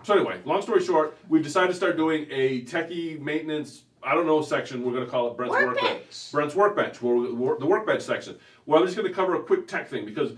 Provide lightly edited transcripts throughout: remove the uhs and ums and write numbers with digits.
So anyway, long story short, we've decided to start doing a techie maintenance, I don't know, section. We're going to call it Brent's Workbench. Brent's Workbench, the Workbench section. Well, I'm just going to cover a quick tech thing because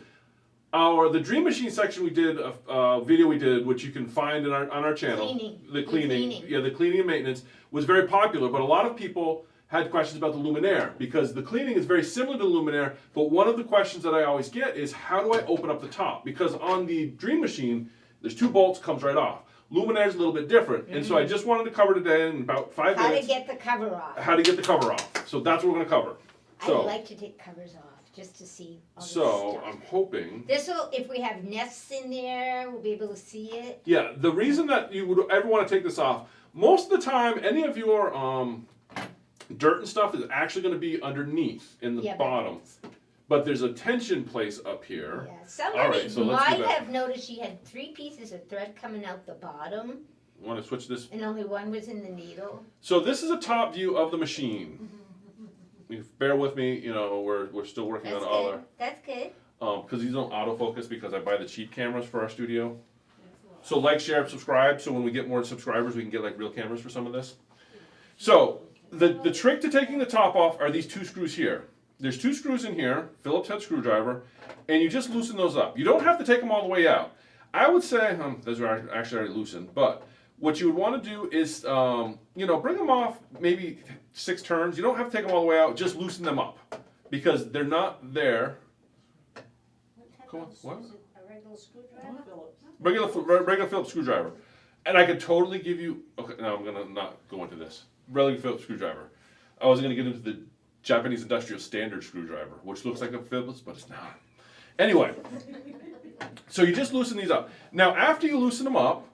the Dream Machine section we did, a video we did, which you can find on our channel. The cleaning. Yeah, the cleaning and maintenance was very popular, but a lot of people had questions about the Luminaire because the cleaning is very similar to the Luminaire, but one of the questions that I always get is how do I open up the top? Because on the Dream Machine, there's 2 bolts, comes right off. Luminaire is a little bit different, and so I just wanted to cover today in about 5 minutes. How to get the cover off. How to get the cover off. So that's what we're going to cover. So, I'd like to take covers off just to see all this so stuff. I'm hoping. This'll, if we have nests in there, we'll be able to see it. Yeah, the reason that you would ever want to take this off, most of the time, any of your dirt and stuff is actually going to be underneath in the bottom. But there's a tension place up here. Yeah, somebody so might have noticed she had 3 pieces of thread coming out the bottom. Want to switch this? And only one was in the needle. So this is a top view of the machine. Bear with me, you know, we're still working on all our. That's good. Because these don't autofocus because I buy the cheap cameras for our studio. So like, share, subscribe. So when we get more subscribers, we can get like real cameras for some of this. So the trick to taking the top off are these 2 screws here. There's 2 screws in here, Phillips head screwdriver, and you just loosen those up. You don't have to take them all the way out. I would say, those are actually already loosened, but what you would want to do is, you know, bring them off maybe 6 turns. You don't have to take them all the way out, just loosen them up because they're not there. What? A regular screwdriver? Regular Phillips screwdriver. And I could totally give you, okay, now I'm going to not go into this. Regular Phillips screwdriver. I was going to get into the Japanese industrial standard screwdriver, which looks like a Phillips, but it's not. Anyway, so you just loosen these up. Now, after you loosen them up,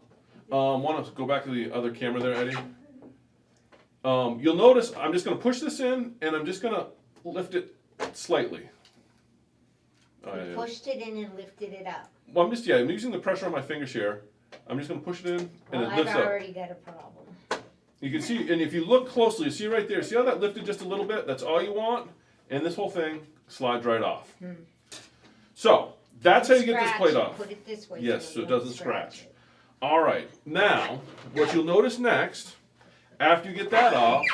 want to go back to the other camera there, Eddie? You'll notice I'm just going to push this in, and I'm just going to lift it slightly. Pushed it in and lifted it up. Well, I'm using the pressure on my fingers here. I'm just going to push it in, and it lifts up. I've already got a problem. You can see, and if you look closely, you see right there, see how that lifted just a little bit? That's all you want, and this whole thing slides right off. So, that's how you get this plate off. Put it this way. Yes, so it doesn't scratch. All right, now, what you'll notice next, after you get that off,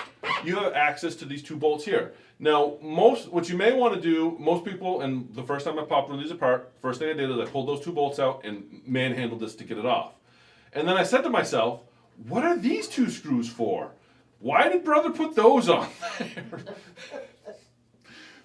you have access to these 2 bolts here. Now, what you may want to do, most people, and the first time I popped one of these apart, first thing I did is I pulled those 2 bolts out and manhandled this to get it off. And then I said to myself, what are these 2 screws for? Why did brother put those on there?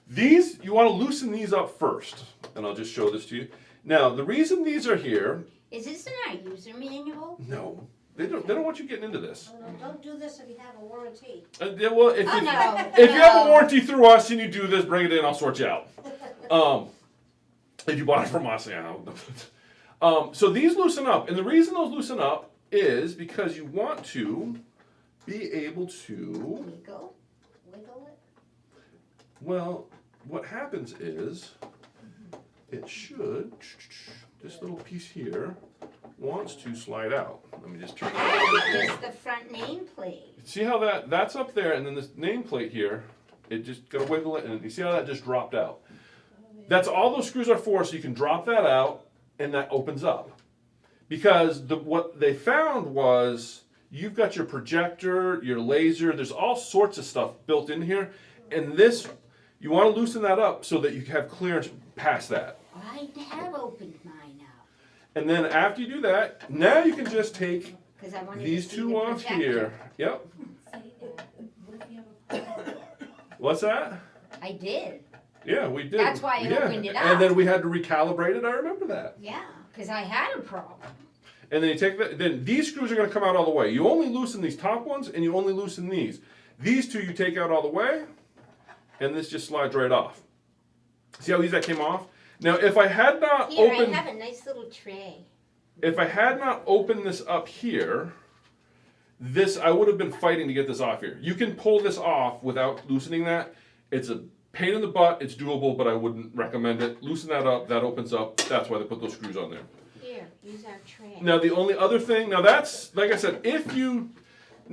These, you want to loosen these up first. And I'll just show this to you. Now, the reason these are here. Is this in our user manual? No. They don't want you getting into this. Oh, no, don't do this if you have a warranty. Well, if you have a warranty through us and you do this, bring it in, I'll sort you out. If you bought it from us, yeah. So these loosen up. And the reason those loosen up is because you want to be able to Wiggle it. Well, what happens is it should, this little piece here wants to slide out. Let me just turn it a little bit more. It's the front nameplate. See how that's up there, and then this nameplate here, it just gotta wiggle it, and you see how that just dropped out? That's all those screws are for, so you can drop that out, and that opens up. Because what they found was you've got your projector, your laser, there's all sorts of stuff built in here. And this, you want to loosen that up so that you have clearance past that. I have opened mine up. And then after you do that, now you can just take these 2 off here. Yep. What's that? I did. Yeah, we did. That's why I opened it up. And then we had to recalibrate it, I remember that. Yeah, because I had a problem. And then you take that, then these screws are going to come out all the way. You only loosen these top ones, and you only loosen these. These 2 you take out all the way, and this just slides right off. See how easy that came off? Now, if I had not opened... I have a nice little tray. If I had not opened this up here, I would have been fighting to get this off here. You can pull this off without loosening that. It's a pain in the butt. It's doable, but I wouldn't recommend it. Loosen that up. That opens up. That's why they put those screws on there. Here, use our tray. Now, the only other thing, now that's, like I said, if you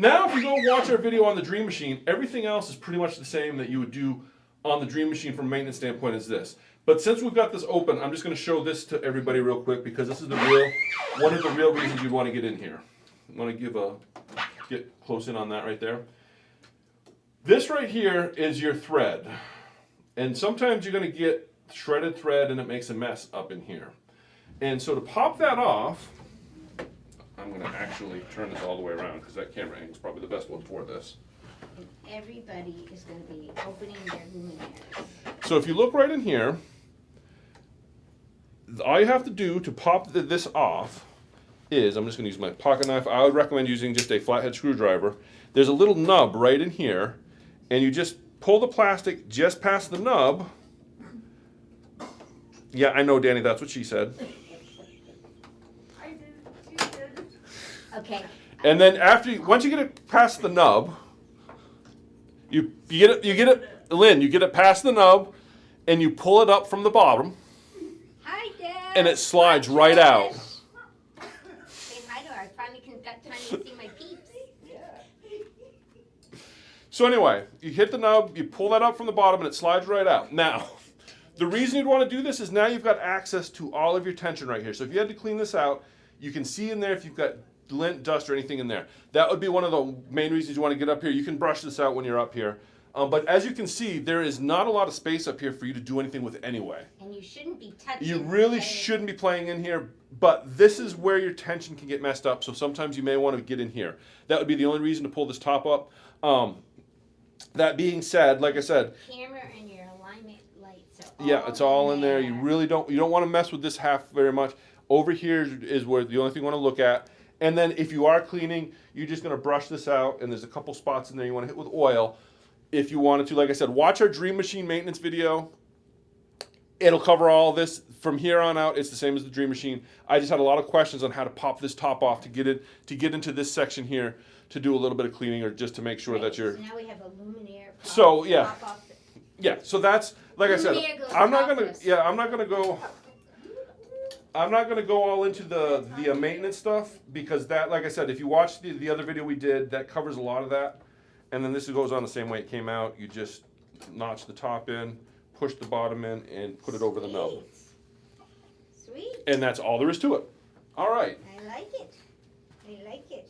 go watch our video on the Dream Machine, everything else is pretty much the same that you would do on the Dream Machine from a maintenance standpoint is this. But since we've got this open, I'm just going to show this to everybody real quick because this is one of the real reasons you want to get in here. I want to get close in on that right there. This right here is your thread. And sometimes you're going to get shredded thread and it makes a mess up in here. And so to pop that off, I'm going to actually turn this all the way around because that camera angle is probably the best one for this. And everybody is going to be opening their Luminaires. So if you look right in here, all you have to do to pop this off is, I'm just going to use my pocket knife. I would recommend using just a flathead screwdriver. There's a little nub right in here, and you just pull the plastic just past the nub. Yeah, I know, Danny, that's what she said. I did, she did. Okay. And then once you get it past the nub, you get it, Lynn, you get it past the nub, and you pull it up from the bottom, Hi, Dad. and it slides right out. Say hi to her. I finally got time to see my peeps. So anyway, you hit the nub, you pull that up from the bottom, and it slides right out. Now, the reason you'd want to do this is now you've got access to all of your tension right here. So if you had to clean this out, you can see in there if you've got lint, dust, or anything in there. That would be one of the main reasons you want to get up here. You can brush this out when you're up here. But as you can see, there is not a lot of space up here for you to do anything with anyway. And you shouldn't be touching. You really shouldn't be playing in here, but this is where your tension can get messed up, so sometimes you may want to get in here. That would be the only reason to pull this top up. That being said, like I said, Camera and your alignment lights are yeah, it's all in there. You there. really don't want to mess with this half very much. Over here is where the only thing you want to look at. And then if you are cleaning, you're just going to brush this out, and there's a couple spots in there you want to hit with oil. If you wanted to, like I said, watch our Dream Machine maintenance video. It'll cover all this. From here on out, it's the same as the Dream Machine. I just had a lot of questions on how to pop this top off to get into this section here to do a little bit of cleaning or just to make sure that you're. So now we have a Luminaire. So, yeah. Pop off the- Yeah, so that's like I said. Luminaire goes I'm not gonna. topless. Yeah, I'm not gonna go. I'm not gonna go all into the maintenance stuff because that, like I said, if you watch the other video we did, that covers a lot of that. And then this goes on the same way it came out. You just notch the top in, push the bottom in, and put it over the nub. Sweet. And that's all there is to it. All right. I like it. I like it.